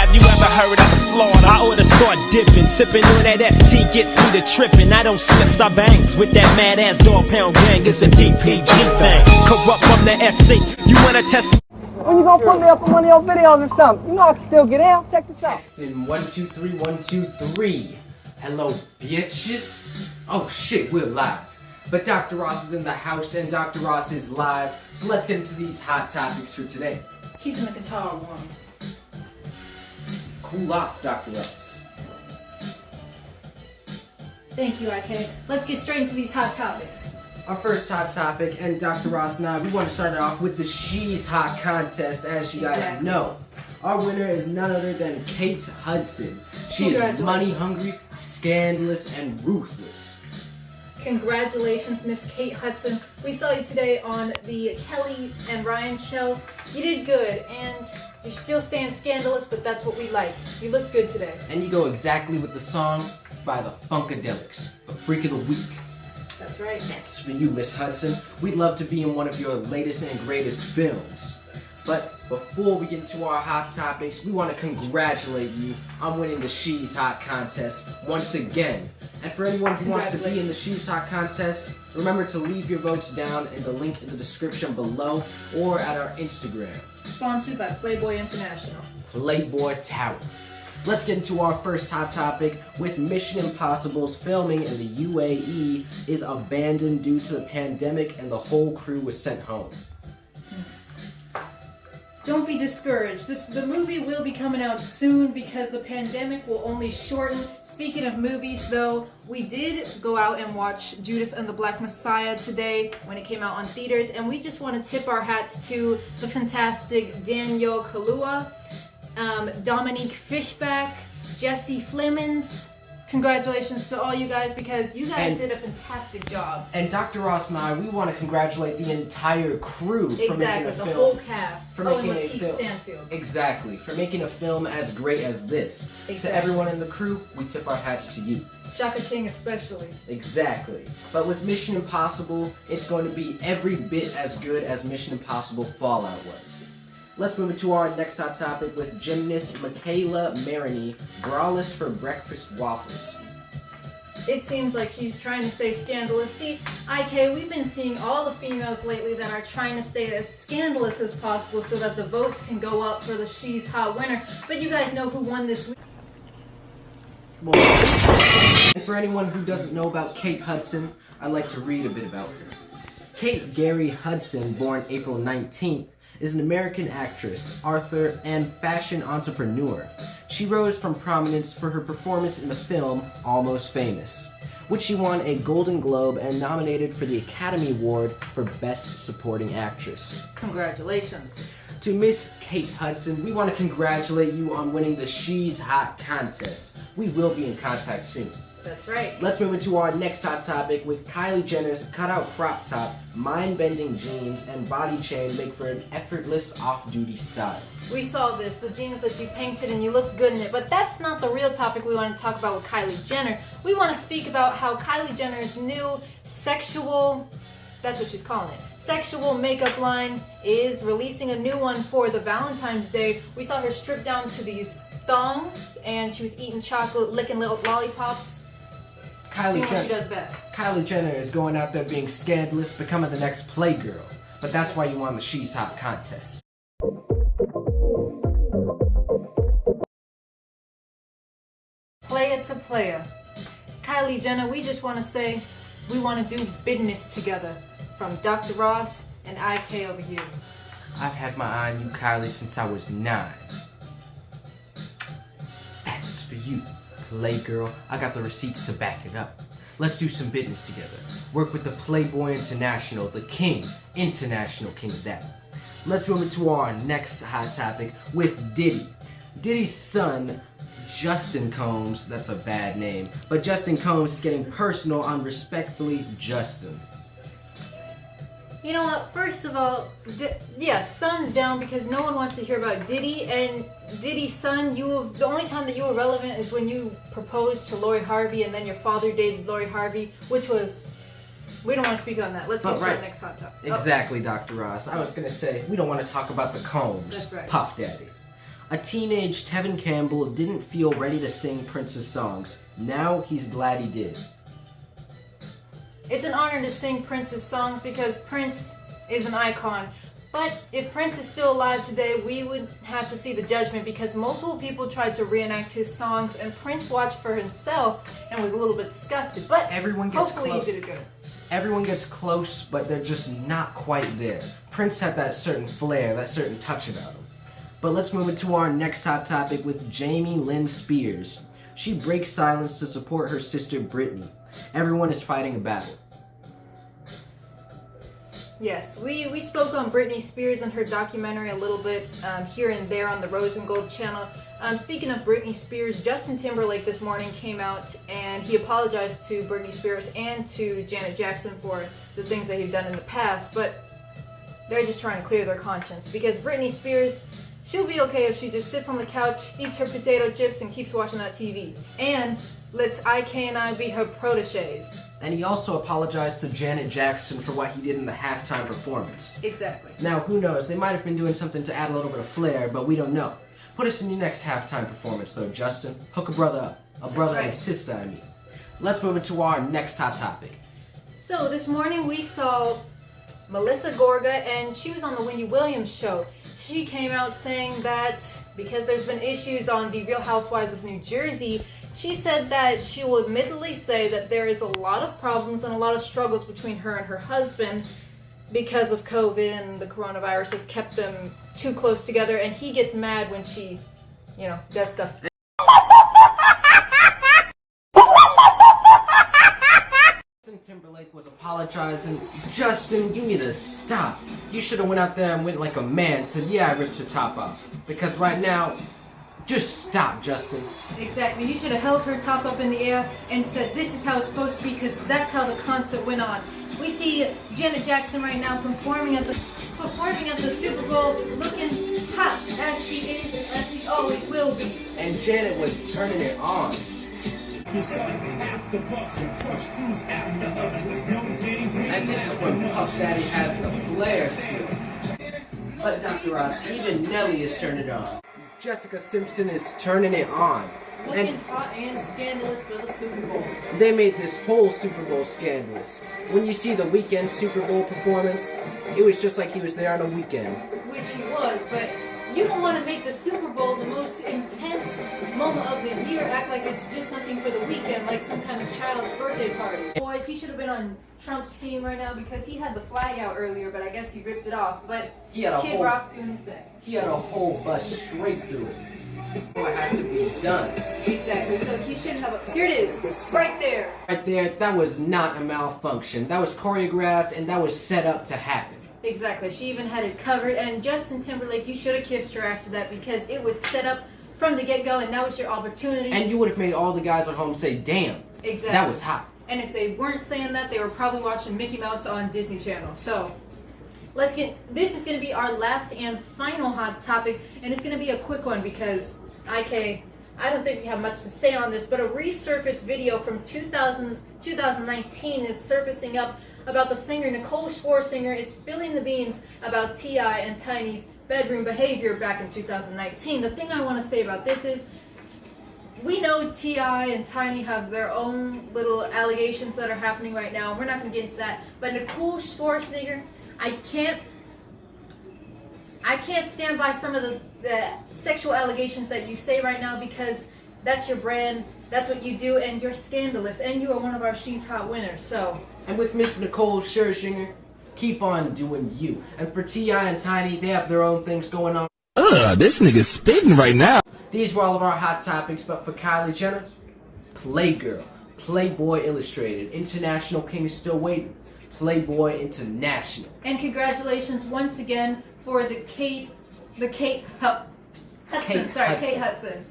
Have you ever heard of a slaughter? I oughta start dipping, sipping on that ST gets me to tripping. I don't slips, I bangs with that mad ass dog pound gang. It's a DPG thing. Corrupt from the SC. You wanna test? When you gonna put me up in one of your videos or something? You know I can still get out. Check this out. Testing 1 2 3 1 2 3. Hello, bitches. Oh shit, we're live. But Dr. Ross is in the house and Dr. Ross is live. So let's get into these hot topics for today. Keeping the guitar warm. Cool off, Dr. Ross. Thank you, IK. Let's get straight into these hot topics. Our first hot topic, and Dr. Ross and I, we want to start it off with the She's Hot contest. As you guys know, our winner is none other than Kate Hudson. She is money hungry, scandalous, and ruthless. Congratulations, Miss Kate Hudson. We saw you today on the Kelly and Ryan show. You did good, and you're still staying scandalous, but that's what we like. You looked good today. And you go exactly with the song by the Funkadelics, the Freak of the Week. That's right. That's for you, Miss Hudson. We'd love to be in one of your latest and greatest films. But before we get into our hot topics, we want to congratulate you on winning the She's Hot contest once again. And for anyone who wants to be in the She's Hot contest, remember to leave your votes down in the link in the description below or at our Instagram. Sponsored by Playboy International. Playboy Tower. Let's get into our first hot topic with Mission Impossible's filming in the UAE is abandoned due to the pandemic and the whole crew was sent home. Don't be discouraged. The movie will be coming out soon because the pandemic will only shorten. Speaking of movies though, we did go out and watch Judas and the Black Messiah today when it came out on theaters, and we just want to tip our hats to the fantastic Daniel Kaluuya, Dominique Fishback, Jesse Flemings. Congratulations to all you guys because you guys did a fantastic job. And Dr. Ross and I, we want to congratulate the entire crew for making a film. The whole cast. For making a Lakeith film. Stanfield. Exactly, for making a film as great as this. Exactly. To everyone in the crew, we tip our hats to you. Shaka King especially. Exactly. But with Mission Impossible, it's going to be every bit as good as Mission Impossible Fallout was. Let's move into our next hot topic with gymnast Michaela Maroney, braless for breakfast waffles. It seems like she's trying to stay scandalous. See, IK, we've been seeing all the females lately that are trying to stay as scandalous as possible so that the votes can go up for the She's Hot winner. But you guys know who won this week. And for anyone who doesn't know about Kate Hudson, I'd like to read a bit about her. Kate Gary Hudson, born April 19th, is an American actress, author, and fashion entrepreneur. She rose from prominence for her performance in the film Almost Famous, which she won a Golden Globe and nominated for the Academy Award for Best Supporting Actress. Congratulations. To Miss Kate Hudson, we want to congratulate you on winning the She's Hot contest. We will be in contact soon. That's right. Let's move into our next hot topic with Kylie Jenner's cutout crop top, mind-bending jeans, and body chain make for an effortless off-duty style. We saw this, the jeans that you painted and you looked good in it, but that's not the real topic we want to talk about with Kylie Jenner. We want to speak about how Kylie Jenner's new sexual, that's what she's calling it, sexual makeup line is releasing a new one for the Valentine's Day. We saw her strip down to these thongs and she was eating chocolate, licking little lollipops. Doing what she does best. Kylie Jenner is going out there being scandalous, becoming the next Playgirl. But that's why you won the She's Hot contest. Playa to playa. Kylie Jenner, we just want to say we want to do business together. From Dr. Ross and IK over here. I've had my eye on you, Kylie, since I was 9. That's for you. Playgirl, I got the receipts to back it up. Let's do some business together. Work with the Playboy International, the king, international king of that. Let's move into our next hot topic with Diddy. Diddy's son, Justin Combs, that's a bad name, but Justin Combs is getting personal on Respectfully Justin. You know what? First of all, yes, thumbs down because no one wants to hear about Diddy. And Diddy's son, the only time that you were relevant is when you proposed to Lori Harvey and then your father dated Lori Harvey, which was... We don't want to speak on that. Let's get to our next hot topic. Exactly, Dr. Ross. I was going to say, we don't want to talk about the Combs. That's right. Puff Daddy. A teenage Tevin Campbell didn't feel ready to sing Prince's songs. Now he's glad he did. It's an honor to sing Prince's songs because Prince is an icon. But if Prince is still alive today, we would have to see the judgment because multiple people tried to reenact his songs and Prince watched for himself and was a little bit disgusted. But everyone gets hopefully close. he did it good. Everyone gets close, but they're just not quite there. Prince had that certain flair, that certain touch about him. But let's move into our next hot topic with Jamie Lynn Spears. She breaks silence to support her sister Britney. Everyone is fighting a battle. Yes, we spoke on Britney Spears and her documentary a little bit here and there on the Rose and Gold channel. Speaking of Britney Spears, Justin Timberlake this morning came out and he apologized to Britney Spears and to Janet Jackson for the things that he've done in the past, but they're just trying to clear their conscience because Britney Spears, she'll be okay if she just sits on the couch, eats her potato chips, and keeps watching that TV. And lets IK and I be her proteges. And he also apologized to Janet Jackson for what he did in the halftime performance. Exactly. Now, who knows? They might have been doing something to add a little bit of flair, but we don't know. Put us in your next halftime performance, though, Justin. Hook a brother up. A brother and a sister, I mean. Let's move into our next hot topic. So, this morning we saw Melissa Gorga, and she was on the Wendy Williams show. She came out saying that because there's been issues on the Real Housewives of New Jersey, she said that she will admittedly say that there is a lot of problems and a lot of struggles between her and her husband because of COVID and the coronavirus has kept them too close together, and he gets mad when she, does stuff. Justin Timberlake was apologizing. Justin, you need to stop. You should have went out there and went like a man and said, yeah, I ripped her top off. Because right now, just stop, Justin. Exactly. You should have held her top up in the air and said, this is how it's supposed to be, because that's how the concert went on. We see Janet Jackson right now performing at the Super Bowl, looking hot as she is and as she always will be. And Janet was turning it on. And this is when Puff Daddy had the flair still. But Dr. Ross, even Nelly is turning it on. Jessica Simpson is turning it on. Looking hot and scandalous for the Super Bowl. They made this whole Super Bowl scandalous. When you see the Weeknd Super Bowl performance, it was just like he was there on a weekend. Which he was, but you don't want to make the Super Bowl the most intense moment of the year act like it's just something for the weekend, like some kind of child's birthday party. Boys, he should have been on Trump's team right now because he had the flag out earlier, but I guess he ripped it off. But Kid Rock doing his thing. He had a whole bus straight through it. What had to be done. Exactly, so he shouldn't have here it is, right there. Right there, that was not a malfunction. That was choreographed and that was set up to happen. Exactly, she even had it covered, and Justin Timberlake, you should have kissed her after that because it was set up from the get-go and that was your opportunity. And you would have made all the guys at home say, damn, exactly. That was hot. And if they weren't saying that, they were probably watching Mickey Mouse on Disney Channel. So, this is going to be our last and final hot topic, and it's going to be a quick one because, I don't think we have much to say on this, but a resurfaced video from 2019 is surfacing up about the singer Nicole Scherzinger is spilling the beans about T.I. and Tiny's bedroom behavior back in 2019. The thing I want to say about this is, we know T.I. and Tiny have their own little allegations that are happening right now. We're not going to get into that. But Nicole Scherzinger, I can't stand by some of the sexual allegations that you say right now because that's your brand, that's what you do, and you're scandalous, and you are one of our She's Hot winners, so. And with Miss Nicole Scherzinger, keep on doing you. And for T.I. and Tiny, they have their own things going on. This nigga's spitting right now. These were all of our hot topics, but for Kylie Jenner, Playgirl, Playboy Illustrated, International King is still waiting, Playboy International. And congratulations once again for the Kate Hudson.